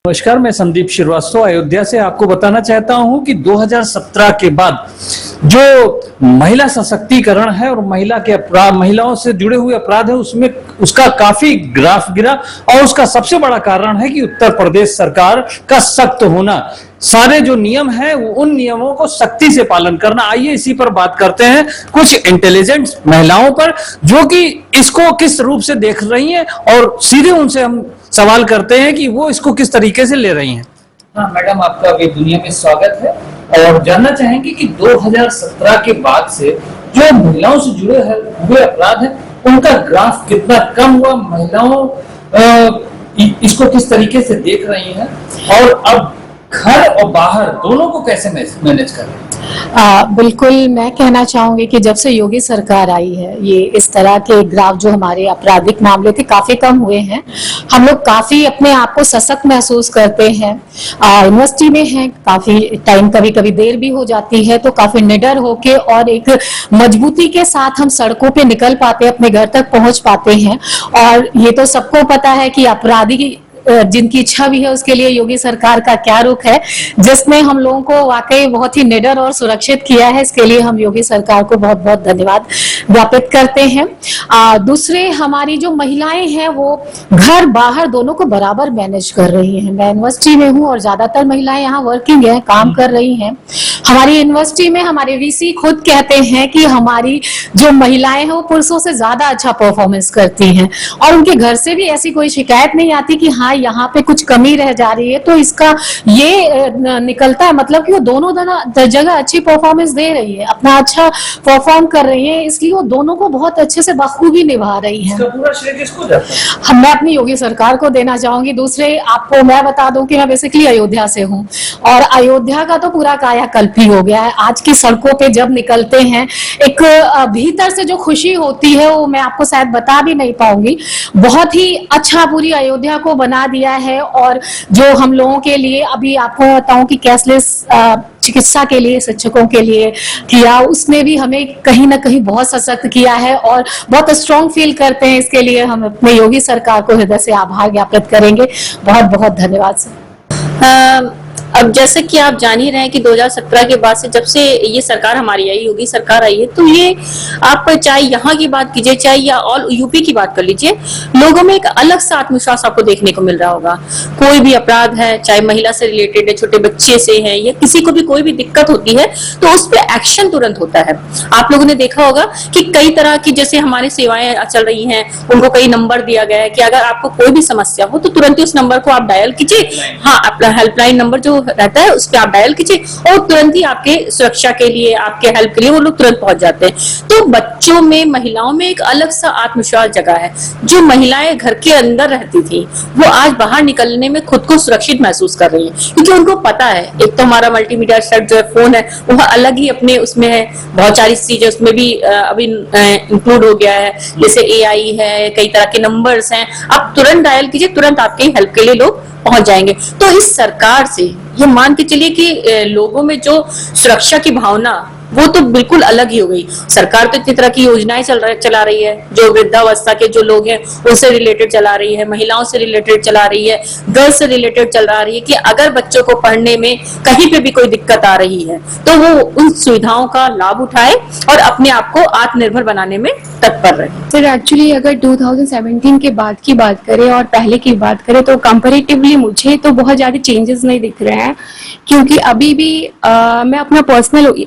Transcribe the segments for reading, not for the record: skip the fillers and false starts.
नमस्कार, मैं संदीप श्रीवास्तव अयोध्या से आपको बताना चाहता हूं कि 2017 के बाद जो महिला सशक्तिकरण है और महिला के अपराध, महिलाओं से जुड़े हुए अपराध है, उसमें उसका काफी ग्राफ गिरा और उसका सबसे बड़ा कारण है कि उत्तर प्रदेश सरकार का सख्त होना। सारे जो नियम हैं उन नियमों को सख्ती से पालन करना। आइए इसी पर बात करते हैं कुछ इंटेलिजेंट महिलाओं पर, जो कि इसको किस रूप से देख रही हैं और सीधे उनसे हम सवाल करते हैं कि वो इसको किस तरीके से ले रही हैं। हाँ मैडम, आपका वे दुनिया में स्वागत है और जानना चाहेंगे कि 2017 के बाद से जो महिलाओं से जुड़े हुए अपराध हैं उनका ग्राफ कितना कम हुआ, महिलाओं इसको किस तरीके से देख रही हैं और अब घर और बाहर दोनों को कैसे मैनेज कर रहे हैं? बिल्कुल, मैं कहना चाहूंगी कि जब से योगी सरकार आई है, ये इस तरह के ग्राफ जो हमारे आपराधिक मामले थे काफी कम हुए हैं। हम लोग काफी अपने आप को सशक्त महसूस करते हैं। यूनिवर्सिटी में हैं, काफी टाइम कभी कभी देर भी हो जाती है, तो काफी निडर होके और एक मजबूती के साथ हम सड़कों पे निकल पाते हैं, अपने घर तक पहुंच पाते हैं। और ये तो सबको पता है कि अपराधी जिनकी इच्छा भी है उसके लिए योगी सरकार का क्या रुख है, जिसने हम लोगों को वाकई बहुत ही निडर और सुरक्षित किया है। इसके लिए हम योगी सरकार को बहुत बहुत धन्यवाद ज्ञापित करते हैं। दूसरे, हमारी जो महिलाएं हैं वो घर बाहर दोनों को बराबर मैनेज कर रही हैं। मैं यूनिवर्सिटी में हूँ और ज्यादातर महिलाएं यहाँ वर्किंग है, काम कर रही हैं। हमारी यूनिवर्सिटी में हमारे वीसी खुद कहते हैं कि हमारी जो महिलाएं हैं वो पुरुषों से ज्यादा अच्छा परफॉर्मेंस करती हैं और उनके घर से भी ऐसी कोई शिकायत नहीं आती कि हाँ यहाँ पे कुछ कमी रह जा रही है। तो इसका ये निकलता है मतलब कि वो दोनों जगह अच्छी परफॉर्मेंस दे रही है, अपना अच्छा परफॉर्म कर रही है, इसलिए वो दोनों को बहुत अच्छे से बखूबी निभा रही है। पूरा श्रेय किसको जाता है? मैं अपनी योगी सरकार को देना चाहूंगी। दूसरे, आपको मैं बता दूं कि मैं बेसिकली अयोध्या से हूँ और अयोध्या का तो पूरा कायाकल्प ही हो गया है। आज की सड़कों पे जब निकलते हैं, एक भीतर से जो खुशी होती है वो मैं आपको शायद बता भी नहीं पाऊंगी। बहुत ही अच्छा पूरी अयोध्या को बना दिया है। और जो हम लोगों के लिए अभी आपको बताऊं कि कैशलेस चिकित्सा के लिए शिक्षकों के लिए किया, उसने भी हमें कहीं ना कहीं बहुत सशक्त किया है और बहुत स्ट्रॉन्ग फील करते हैं। इसके लिए हम अपने योगी सरकार को हृदय से आभार ज्ञापित करेंगे। बहुत बहुत धन्यवाद सर। अब जैसे कि आप जान ही रहे हैं कि 2017 के बाद से जब से ये सरकार हमारी आई, योगी सरकार आई है, तो ये आप चाहे यहाँ की बात कीजिए चाहे या ऑल यूपी की बात कर लीजिए, लोगों में एक अलग सा आत्मविश्वास आपको देखने को मिल रहा होगा। कोई भी अपराध है, चाहे महिला से रिलेटेड है, छोटे बच्चे से है या किसी को भी कोई भी दिक्कत होती है तो उस पर एक्शन तुरंत होता है। आप लोगों ने देखा होगा कि कई तरह की जैसे हमारी सेवाएं चल रही हैं, उनको कई नंबर दिया गया है कि अगर आपको कोई भी समस्या हो तो तुरंत ही उस नंबर को आप डायल कीजिए। हाँ, अपना हेल्पलाइन नंबर जो रहता है उस पर आप डायल कीजिए और तुरंत ही आपके सुरक्षा के लिए, आपके हेल्प के लिए वो लोग तुरंत पहुंच जाते हैं। तो बच्चों में, महिलाओं में एक अलग सा आत्मविश्वास जगा है। जो महिलाएं घर के अंदर रहती थी वो आज बाहर निकलने में खुद को सुरक्षित महसूस कर रही हैं, क्योंकि उनको पता है एक तो हमारा मल्टीमीडिया सेट जो है, फोन है, वो अलग ही अपने उसमें है, बहुत सारी चीजें उसमें भी अभी इंक्लूड हो गया है, जैसे AI है, कई तरह के नंबर्स हैं। आप तुरंत डायल कीजिए, तुरंत आपके हेल्प के लिए लोग पहुंच जाएंगे। तो इस सरकार से ये मान के चलिए कि लोगों में जो सुरक्षा की भावना वो तो बिल्कुल अलग ही हो गई। सरकार तो इतनी तरह की योजनाएं चला रही है, जो वृद्धावस्था के जो लोग हैं उनसे रिलेटेड चला रही है, महिलाओं से रिलेटेड चला रही है, गर्ल्स से रिलेटेड चला रही है कि अगर बच्चों को पढ़ने में कहीं पे भी कोई दिक्कत आ रही है तो वो उन सुविधाओं का लाभ उठाए और अपने आप को आत्मनिर्भर बनाने में तत्पर रहे। सर, एक्चुअली अगर 2017 के बाद की बात करें और पहले की बात करें तो कंपैरेटिवली मुझे तो बहुत ज्यादा चेंजेस नहीं दिख रहे हैं, क्योंकि अभी भी मैं अपना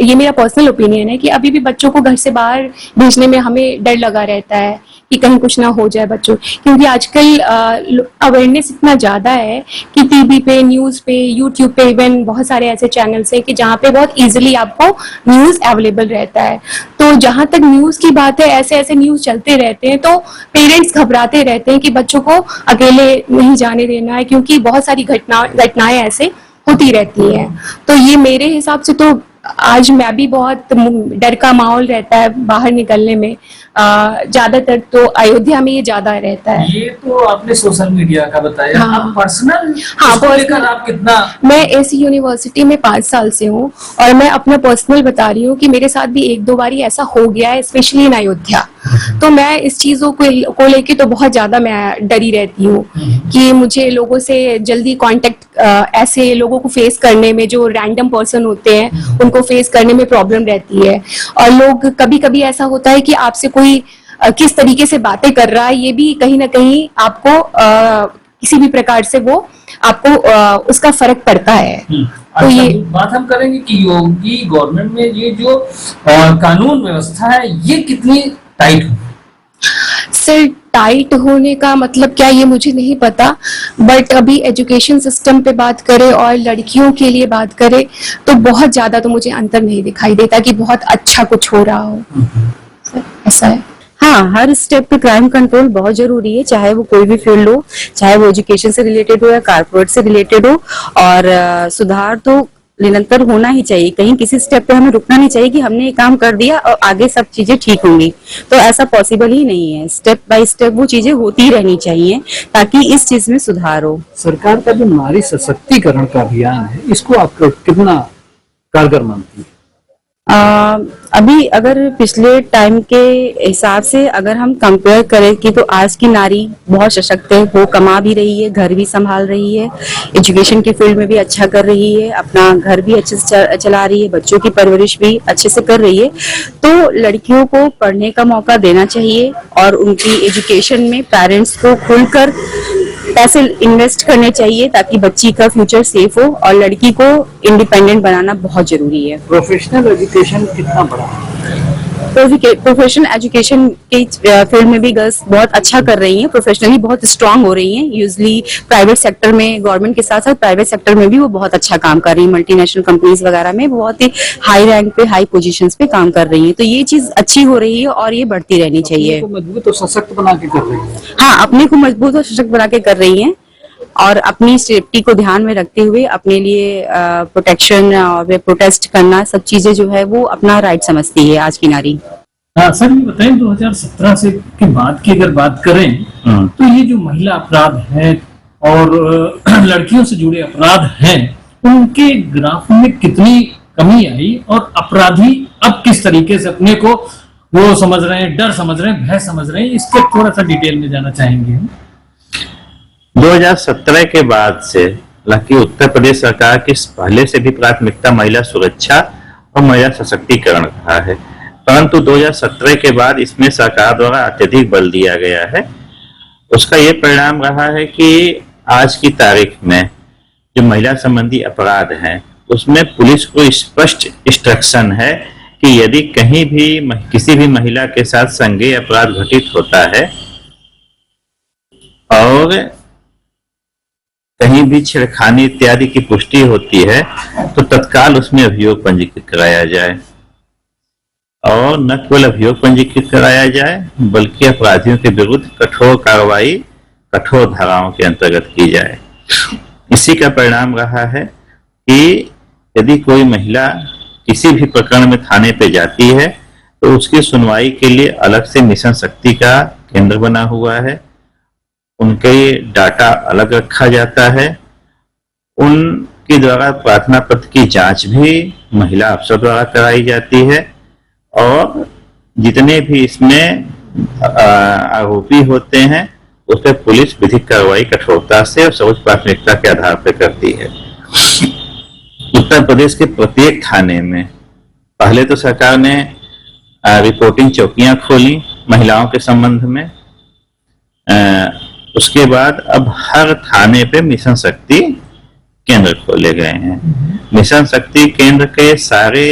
ये मेरा पर्सनल ओपिनियन है कि अभी भी बच्चों को घर से बाहर भेजने में हमें डर लगा रहता है कि कहीं कुछ ना हो जाए बच्चों, क्योंकि आजकल अवेयरनेस इतना ज्यादा है कि टीवी पे, न्यूज पे, यूट्यूब पे, इवन बहुत सारे ऐसे चैनल्स हैं कि जहाँ पे बहुत इजीली आपको न्यूज अवेलेबल रहता है। तो जहां तक न्यूज की बात है, ऐसे ऐसे न्यूज चलते रहते हैं तो पेरेंट्स घबराते रहते हैं कि बच्चों को अकेले नहीं जाने देना है, क्योंकि बहुत सारी घटनाएं ऐसे होती रहती हैं। तो ये मेरे हिसाब से तो आज मैं भी बहुत डर का माहौल रहता है बाहर निकलने में, ज्यादातर तो अयोध्या में ये ज्यादा रहता है। ये तो आपने सोशल मीडिया का बताया। हाँ, आप पर्सनल, हाँ, लेकर आप कितना? मैं एसी यूनिवर्सिटी में 5 साल से हूँ और मैं अपना पर्सनल बता रही हूँ कि मेरे साथ भी 1-2 बार ऐसा हो गया है, स्पेशली इन अयोध्या। तो मैं इस चीजों को लेके तो बहुत ज्यादा मैं डरी रहती हूँ कि मुझे लोगों से जल्दी कांटेक्ट, ऐसे लोगों को फेस करने में, जो रैंडम पर्सन होते हैं उनको फेस करने में प्रॉब्लम रहती है। और लोग कभी कभी ऐसा होता है कि आपसे कोई किस तरीके से बातें कर रहा है, ये भी कहीं ना कहीं आपको किसी भी प्रकार से वो आपको उसका फर्क पड़ता है। तो ये बात हम करेंगे कि योगी गवर्नमेंट में ये जो कानून व्यवस्था है ये कितनी टाइट है? सर, टाइट होने का मतलब क्या ये मुझे नहीं पता, बट अभी एजुकेशन सिस्टम पे बात करें और लड़कियों के लिए बात करें तो बहुत ज्यादा तो मुझे अंतर नहीं दिखाई देता कि बहुत अच्छा कुछ हो रहा हो। सर, ऐसा है। हाँ, हर स्टेप पे क्राइम कंट्रोल बहुत जरूरी है, चाहे वो कोई भी फील्ड हो, चाहे वो एजुकेशन से रिलेटेड हो या कारपोरेट से रिलेटेड हो। और सुधार तो निरंतर होना ही चाहिए, कहीं किसी स्टेप पे हमें रुकना नहीं चाहिए कि हमने ये काम कर दिया और आगे सब चीजें ठीक होंगी, तो ऐसा पॉसिबल ही नहीं है। स्टेप बाय स्टेप वो चीजें होती रहनी चाहिए ताकि इस चीज में सुधार हो। सरकार का जो नारी सशक्तिकरण का अभियान है इसको आप कितना कारगर मानती है? अभी अगर पिछले टाइम के हिसाब से अगर हम कंपेयर करें कि तो आज की नारी बहुत सशक्त है, वो कमा भी रही है, घर भी संभाल रही है, एजुकेशन की फील्ड में भी अच्छा कर रही है, अपना घर भी अच्छे से चला रही है, बच्चों की परवरिश भी अच्छे से कर रही है। तो लड़कियों को पढ़ने का मौका देना चाहिए और उनकी एजुकेशन में पेरेंट्स को खुलकर पैसे इन्वेस्ट करने चाहिए ताकि बच्ची का फ्यूचर सेफ हो, और लड़की को इंडिपेंडेंट बनाना बहुत जरूरी है। प्रोफेशनल एजुकेशन कितना बड़ा है? प्रोफेशनल एजुकेशन के फील्ड में भी गर्ल्स बहुत अच्छा कर रही हैं, प्रोफेशनली बहुत स्ट्रांग हो रही हैं। यूजली प्राइवेट सेक्टर में, गवर्नमेंट के साथ साथ प्राइवेट सेक्टर में भी वो बहुत अच्छा काम कर रही हैं, मल्टीनेशनल कंपनीज वगैरह में बहुत ही हाई रैंक पे, हाई पोजीशंस पे काम कर रही हैं। तो ये चीज अच्छी हो रही है और ये बढ़ती रहनी चाहिए। मजबूत और सशक्त बना के कर रही है। हाँ, अपने को मजबूत और सशक्त बना के कर रही हैं और अपनी सेफ्टी को ध्यान में रखते हुए अपने लिए प्रोटेक्शन और प्रोटेस्ट करना, सब चीजें जो है वो अपना राइट समझती है आज की नारी। हाँ सर, ये बताएं 2017 से के बाद की अगर बात करें तो ये जो महिला अपराध है और लड़कियों से जुड़े अपराध हैं उनके ग्राफ में कितनी कमी आई और अपराधी अब किस तरीके से अपने को वो समझ रहे हैं, डर समझ रहे हैं, भय समझ रहे हैं, इसके थोड़ा सा डिटेल में जाना चाहेंगे। 2017 के बाद से हालांकि उत्तर प्रदेश सरकार की पहले से भी प्राथमिकता महिला सुरक्षा और महिला सशक्तिकरण रहा है, परंतु 2017 के बाद इसमें सरकार द्वारा अत्यधिक बल दिया गया है। उसका ये परिणाम रहा है कि आज की तारीख में जो महिला संबंधी अपराध हैं उसमें पुलिस को स्पष्ट इंस्ट्रक्शन है कि यदि कहीं भी किसी भी महिला के साथ संज्ञेय अपराध घटित होता है और कहीं भी छेड़खानी इत्यादि की पुष्टि होती है तो तत्काल उसमें अभियोग पंजीकृत कराया जाए, और न केवल अभियोग पंजीकृत कराया जाए बल्कि अपराधियों के विरुद्ध कठोर कार्रवाई कठोर धाराओं के अंतर्गत की जाए। इसी का परिणाम रहा है कि यदि कोई महिला किसी भी प्रकरण में थाने पे जाती है तो उसकी सुनवाई के लिए अलग से मिशन शक्ति का केंद्र बना हुआ है, उनके डाटा अलग रखा जाता है, उनके द्वारा प्रार्थना पत्र की जांच भी महिला अफसर द्वारा कराई जाती है, और जितने भी इसमें आरोपी होते हैं उस पर पुलिस विधिक कार्रवाई कठोरता से और सर्वोच्च प्राथमिकता के आधार पर करती है। उत्तर प्रदेश के प्रत्येक थाने में पहले तो सरकार ने रिपोर्टिंग चौकियां खोली महिलाओं के संबंध में, उसके बाद अब हर थाने पे मिशन शक्ति केंद्र खोले गए हैं। मिशन शक्ति केंद्र के सारे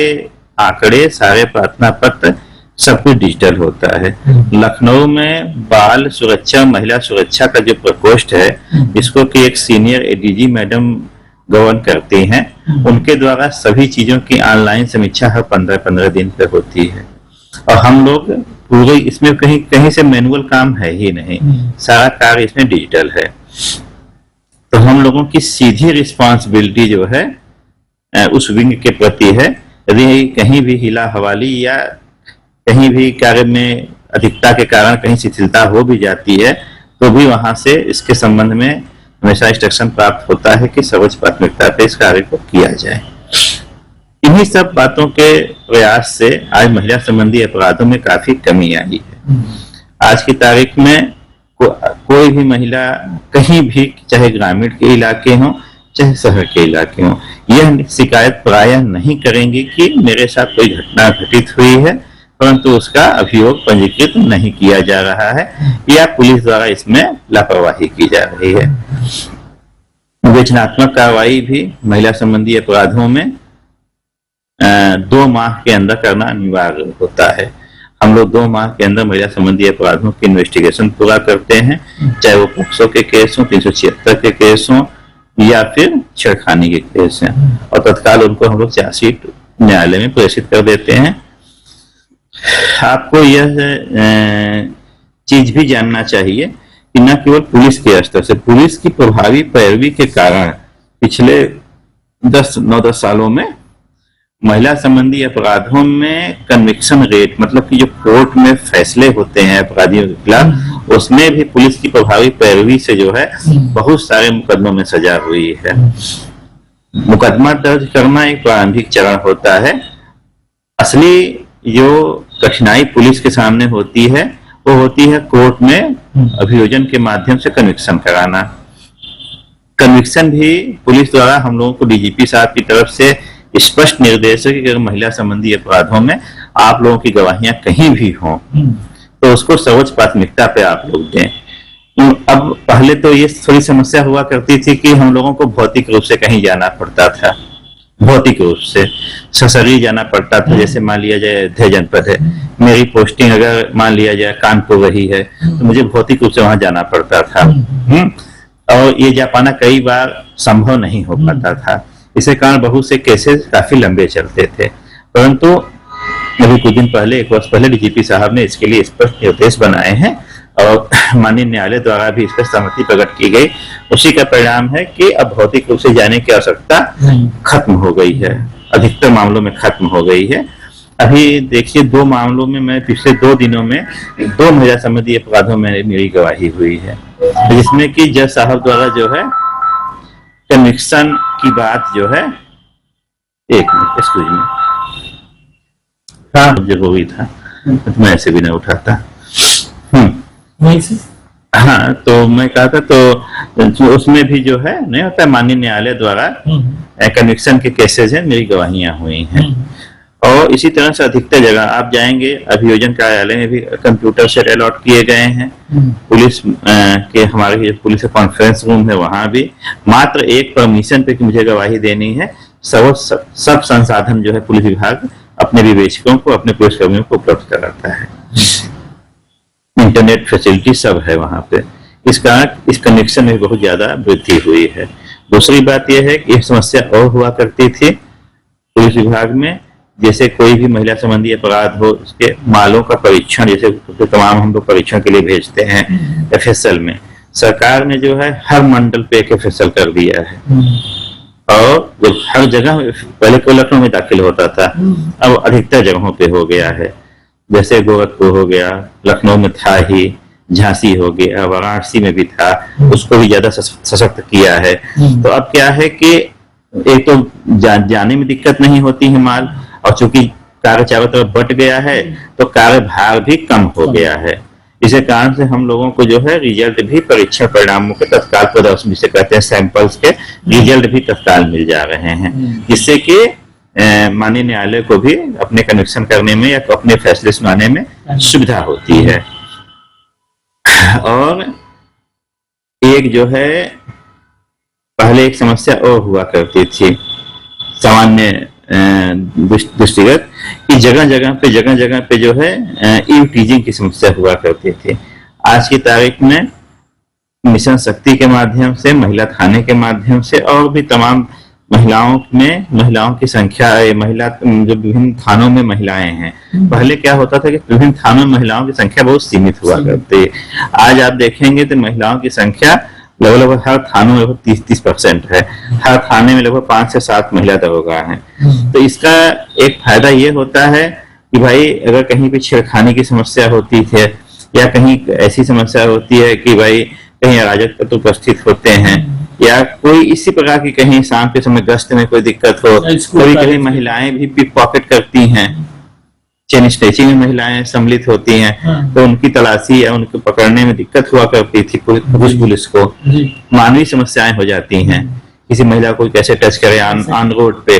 आंकड़े, सारे प्रार्थना पत्र सब कुछ डिजिटल होता है। लखनऊ में बाल सुरक्षा, महिला सुरक्षा का जो प्रकोष्ठ है इसको कि एक सीनियर एडीजी मैडम गवर्न करती हैं, उनके द्वारा सभी चीजों की ऑनलाइन समीक्षा हर 15-15 दिन पर होती है, और हम लोग पूरे इसमें कहीं से मैनुअल काम है ही नहीं, सारा कार्य इसमें डिजिटल है। तो हम लोगों की सीधी रिस्पॉन्सिबिलिटी जो है उस विंग के प्रति है। यदि कहीं भी हिला हवाली या कहीं भी कार्य में अधिकता के कारण कहीं शिथिलता हो भी जाती है तो भी वहां से इसके संबंध में हमेशा इंस्ट्रक्शन प्राप्त होता है कि सर्वोच्च प्राथमिकता पे इस कार्य को किया जाए। इन्हीं सब बातों के प्रयास से आज महिला संबंधी अपराधों में काफी कमी आई है। आज की तारीख में कोई भी महिला कहीं भी, चाहे ग्रामीण के इलाके हों चाहे शहर के इलाके हों, यह शिकायत प्रायः नहीं करेंगे कि मेरे साथ कोई घटना घटित हुई है, परंतु उसका अभियोग पंजीकृत नहीं किया जा रहा है या पुलिस द्वारा इसमें लापरवाही की जा रही है। विवेचनात्मक कार्रवाई भी महिला संबंधी अपराधों में 2 माह के अंदर करना अनिवार्य होता है। हम लोग 2 माह के अंदर महिला संबंधी अपराधों की इन्वेस्टिगेशन पूरा करते हैं, चाहे वो पोक्सो के केस हों, 376 के केस हों या फिर छेड़खानी के केस हैं, और तत्काल उनको हम लोग चार्जशीट न्यायालय में प्रेषित कर देते हैं। आपको यह चीज भी जानना चाहिए कि न केवल पुलिस के स्तर से, पुलिस की प्रभावी पैरवी के कारण पिछले 9-10 सालों में महिला संबंधी अपराधों में कन्विक्शन रेट, मतलब कि जो कोर्ट में फैसले होते हैं अपराधियों के खिलाफ, उसमें भी पुलिस की प्रभावी पैरवी से जो है बहुत सारे मुकदमों में सजा हुई है। मुकदमा दर्ज करना एक प्रारंभिक चरण होता है। असली जो कठिनाई पुलिस के सामने होती है वो होती है कोर्ट में अभियोजन के माध्यम से कन्विक्शन कराना। कन्विक्शन भी पुलिस द्वारा हम लोगों को डीजीपी साहब की तरफ से स्पष्ट निर्देश है कि अगर महिला संबंधी अपराधों में आप लोगों की गवाहियां कहीं भी हों तो उसको सर्वोच्च प्राथमिकता पे आप लोग दें। अब पहले तो ये थोड़ी समस्या हुआ करती थी कि हम लोगों को भौतिक रूप से कहीं जाना पड़ता था, भौतिक रूप से ससरी जाना पड़ता था। जैसे मान लिया जाए अयोध्या जनपद है, मेरी पोस्टिंग अगर मान लिया जाए कानपुर रही है तो मुझे भौतिक रूप से वहां जाना पड़ता था, और ये जा पाना कई बार संभव नहीं हो पाता था। इसे कारण बहुत से केसेस काफी लंबे चलते थे। परंतु अभी कुछ दिन पहले, 1 वर्ष पहले डीजीपी साहब ने इसके लिए स्पष्ट निर्देश बनाए हैं और माननीय न्यायालय द्वारा भी इस पर सहमति प्रकट की गई। उसी का परिणाम है कि अब भौतिक रूप से जाने की आवश्यकता खत्म हो गई है, अधिकतर मामलों में खत्म हो गई है। अभी देखिए 2 मामलों में मैं पिछले 2 दिनों में 2 महिला संबंधी अपराधों में मेरी गवाही हुई है, जिसमें कि जज साहब द्वारा जो है कन्विक्शन की बात जो है, एक मिनट एक्सक्यूज मी, हाँ जरूरी था तो मैं ऐसे भी नहीं उठाता। हाँ, तो मैं कहा था तो उसमें भी जो है नहीं होता, माननीय न्यायालय द्वारा कन्विक्शन के केसेस हैं, मेरी गवाहियां हुई हैं। और इसी तरह से अधिकतर जगह आप जाएंगे, अभियोजन कार्यालय में भी कंप्यूटर सेट अलॉट किए गए हैं। पुलिस के हमारे जो पुलिस कॉन्फ्रेंस रूम है वहां भी मात्र एक परमिशन पे कि मुझे गवाही देनी है, सब संसाधन जो है पुलिस विभाग अपने विवेचकों को, अपने पुलिसकर्मियों को उपलब्ध कराता है। इंटरनेट फैसिलिटी सब है वहां पे। इस कारण इस कनेक्शन में बहुत ज्यादा वृद्धि हुई है। दूसरी बात यह है कि यह समस्या और हुआ करती थी पुलिस विभाग में, जैसे कोई भी महिला संबंधी अपराध हो उसके मालों का परीक्षण, जैसे तमाम हम लोग परीक्षण के लिए भेजते हैं एफएसएल में, सरकार ने जो है हर मंडल पे एक एफएसएल कर दिया है। और जो हर जगह, पहले को लखनऊ में दाखिल होता था, अब अधिकतर जगहों पे हो गया है। जैसे गोरखपुर हो गया, लखनऊ में था ही, झांसी हो गया, वाराणसी में भी था, उसको भी ज्यादा सशक्त किया है। तो अब क्या है कि एक तो जाने में दिक्कत नहीं होती है माल, और चूंकि कार्य चारों तरफ बट गया है तो कार्य भार भी कम हो गया है। इसी कारण से हम लोगों को जो है रिजल्ट भी परीक्षण परिणामों के तत्काल प्रदर्शन जिसे कहते हैं सैंपल्स के रिजल्ट भी तत्काल मिल जा रहे हैं, जिससे कि माननीय न्यायालय को भी अपने कन्विक्शन करने में या अपने फैसले सुनाने में सुविधा होती है। और एक जो है पहले एक समस्या और हुआ करती थी सामान्य दृष्टिगत कि जगह जगह पे जो है ईव टीजिंग की समस्या हुआ करती थी। आज की तारीख में मिशन शक्ति के माध्यम से, महिला थाने के माध्यम से और भी तमाम महिलाओं की संख्या, महिला जो विभिन्न थानों में महिलाएं हैं, पहले क्या होता था कि विभिन्न थानों में महिलाओं की संख्या बहुत सीमित हुआ करती है। आज आप देखेंगे तो महिलाओं की संख्या लगभग हर थानों में 30% है, हर थाने में लगभग 5 से 7 महिला दरोगा हैं। तो इसका एक फायदा ये होता है कि भाई अगर कहीं पे छेड़खानी की समस्या होती है या कहीं ऐसी समस्या होती है कि भाई कहीं अराजक तत्व उपस्थित होते हैं या कोई इसी प्रकार की कहीं शाम के समय गश्त में कोई दिक्कत हो, कभी कभी महिलाएं भी पिक पॉकेट करती हैं, चेन स्नैचिंग में महिलाएं सम्मिलित होती हैं, तो उनकी तलाशी या उनको पकड़ने में दिक्कत हुआ करती थी पुलिस को। मानवीय समस्याएं हो जाती हैं, किसी महिला को कैसे टच करे ऑन रोड पे,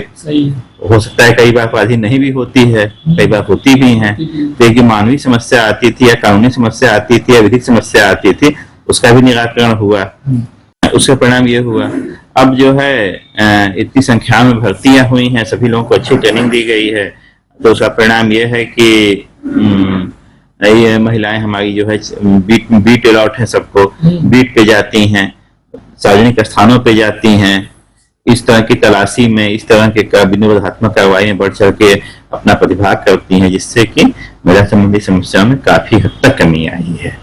हो सकता है कई बार अपराधी नहीं भी होती है, कई बार होती भी हैं, लेकिन मानवीय समस्या आती थी या कानूनी समस्या आती थी या विधिक समस्या आती थी, उसका भी निराकरण हुआ। उसका परिणाम ये हुआ, अब जो है इतनी संख्या में भर्तियां हुई हैं, सभी लोगों को अच्छी ट्रेनिंग दी गई है, तो उसका परिणाम ये है कि ये महिलाएं हमारी जो है बीट अलॉट है, सबको बीट पे जाती हैं, सार्वजनिक स्थानों पे जाती हैं, इस तरह की तलाशी में, इस तरह के विरोधात्मक कार्रवाई में बढ़ चढ़ के अपना प्रतिभाग करती हैं, जिससे कि महिला संबंधी समस्याओं में काफी हद तक कमी आई है।